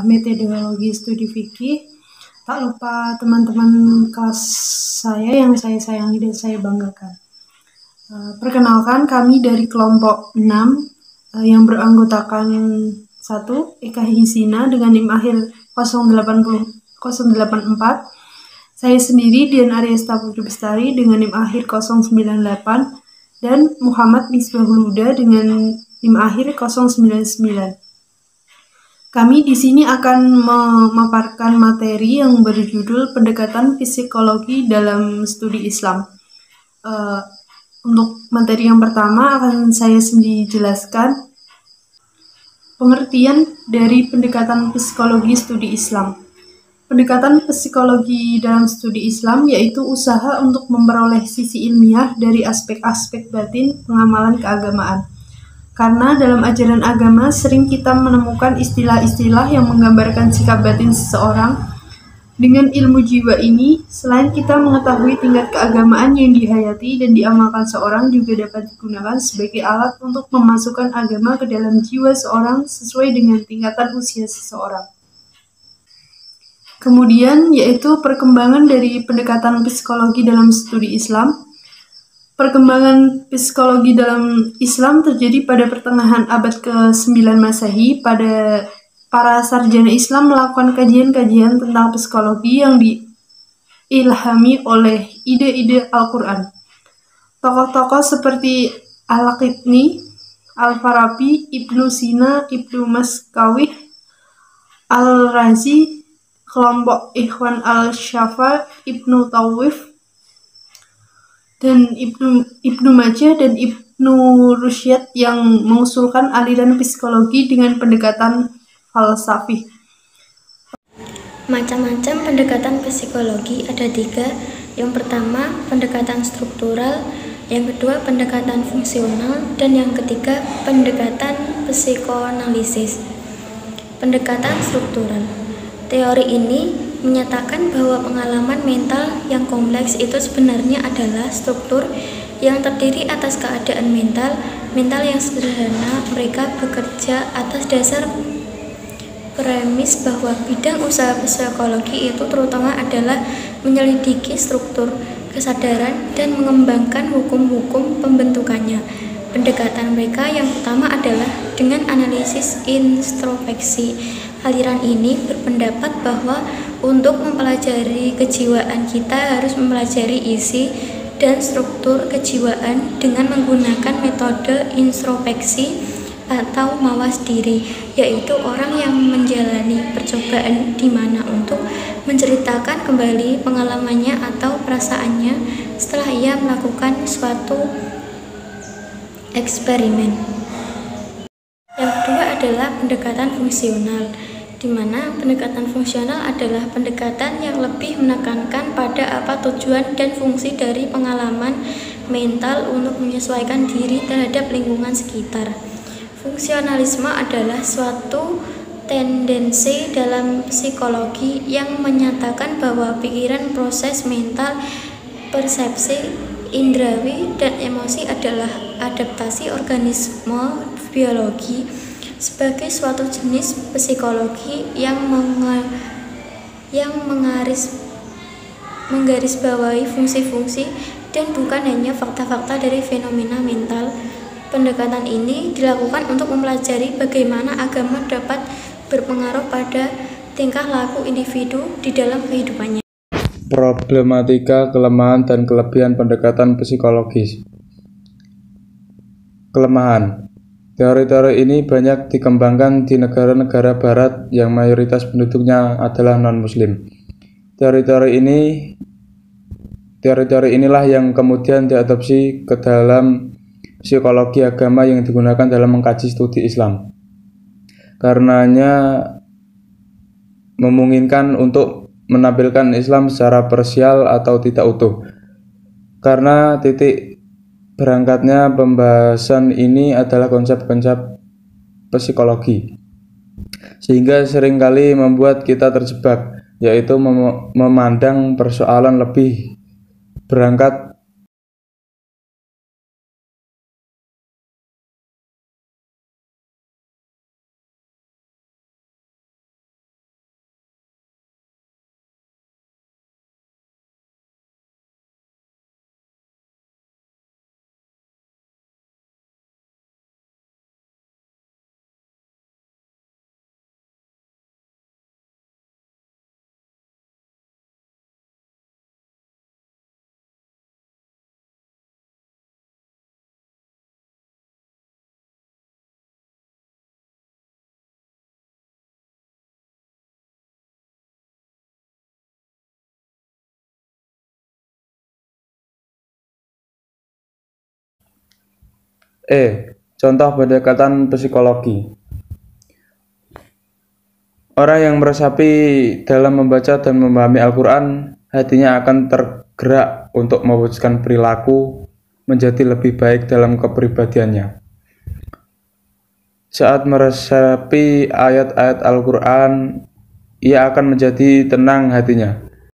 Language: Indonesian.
metodologi studi fikih. Tak lupa teman-teman kelas saya yang saya sayangi dan saya banggakan. Perkenalkan, kami dari kelompok 6 yang beranggotakan 1. Eka Hisina dengan NIM akhir 084. Saya sendiri Dian Aryasta Putri Bestari dengan NIM akhir 098 dan Muhammad Misbahul Huda dengan NIM akhir 099. Kami di sini akan memaparkan materi yang berjudul Pendekatan Psikologi dalam Studi Islam. Untuk materi yang pertama akan saya sendiri jelaskan pengertian dari pendekatan psikologi studi Islam. Pendekatan psikologi dalam studi Islam yaitu usaha untuk memperoleh sisi ilmiah dari aspek-aspek batin pengamalan keagamaan. Karena dalam ajaran agama sering kita menemukan istilah-istilah yang menggambarkan sikap batin seseorang. Dengan ilmu jiwa ini, selain kita mengetahui tingkat keagamaan yang dihayati dan diamalkan seorang, juga dapat digunakan sebagai alat untuk memasukkan agama ke dalam jiwa seorang sesuai dengan tingkatan usia seseorang. Kemudian yaitu perkembangan dari pendekatan psikologi dalam studi Islam. Perkembangan psikologi dalam Islam terjadi pada pertengahan abad ke-9 Masehi. Pada para sarjana Islam melakukan kajian-kajian tentang psikologi yang diilhami oleh ide-ide Al-Quran. Tokoh-tokoh seperti Al-Laqitni, Al-Farabi, Ibnu Sina, Ibnu Maskawih, Al-Razi, kelompok Ikhwan Al-Syafa, Ibnu Tawif, dan Ibnu Majah dan Ibnu Rusyad yang mengusulkan aliran psikologi dengan pendekatan falsafi. Macam-macam pendekatan psikologi ada 3. Yang pertama, pendekatan struktural, yang kedua, pendekatan fungsional, dan yang ketiga, pendekatan psikoanalisis. Pendekatan struktural. Teori ini menyatakan bahwa pengalaman mental yang kompleks itu sebenarnya adalah struktur yang terdiri atas keadaan mental yang sederhana. Mereka bekerja atas dasar premis bahwa bidang usaha psikologi itu terutama adalah menyelidiki struktur kesadaran dan mengembangkan hukum-hukum pembentukannya. Pendekatan mereka yang pertama adalah dengan analisis introspeksi. Aliran ini berpendapat bahwa untuk mempelajari kejiwaan kita harus mempelajari isi dan struktur kejiwaan dengan menggunakan metode introspeksi atau mawas diri, yaitu orang yang menjalani percobaan di mana untuk menceritakan kembali pengalamannya atau perasaannya setelah ia melakukan suatu eksperimen. Yang kedua adalah pendekatan fungsional, di mana pendekatan fungsional adalah pendekatan yang lebih menekankan pada apa tujuan dan fungsi dari pengalaman mental untuk menyesuaikan diri terhadap lingkungan sekitar. Fungsionalisme adalah suatu tendensi dalam psikologi yang menyatakan bahwa pikiran, proses mental, persepsi, indrawi, dan emosi adalah adaptasi organisme biologi sebagai suatu jenis psikologi yang menggarisbawahi fungsi-fungsi dan bukan hanya fakta-fakta dari fenomena mental. Pendekatan ini dilakukan untuk mempelajari bagaimana agama dapat berpengaruh pada tingkah laku individu di dalam kehidupannya. Problematika, kelemahan, dan kelebihan pendekatan psikologis. Kelemahan. Teori-teori ini banyak dikembangkan di negara-negara barat yang mayoritas penduduknya adalah non-muslim. Teori-teori inilah yang kemudian diadopsi ke dalam psikologi agama yang digunakan dalam mengkaji studi Islam. Karenanya memungkinkan untuk menampilkan Islam secara parsial atau tidak utuh. Karena titik berangkatnya pembahasan ini adalah konsep-konsep psikologi, sehingga seringkali membuat kita terjebak, yaitu memandang persoalan lebih berangkat Contoh pendekatan psikologi. Orang yang meresapi dalam membaca dan memahami Al-Quran, hatinya akan tergerak untuk mewujudkan perilaku menjadi lebih baik dalam kepribadiannya. Saat meresapi ayat-ayat Al-Quran, ia akan menjadi tenang hatinya.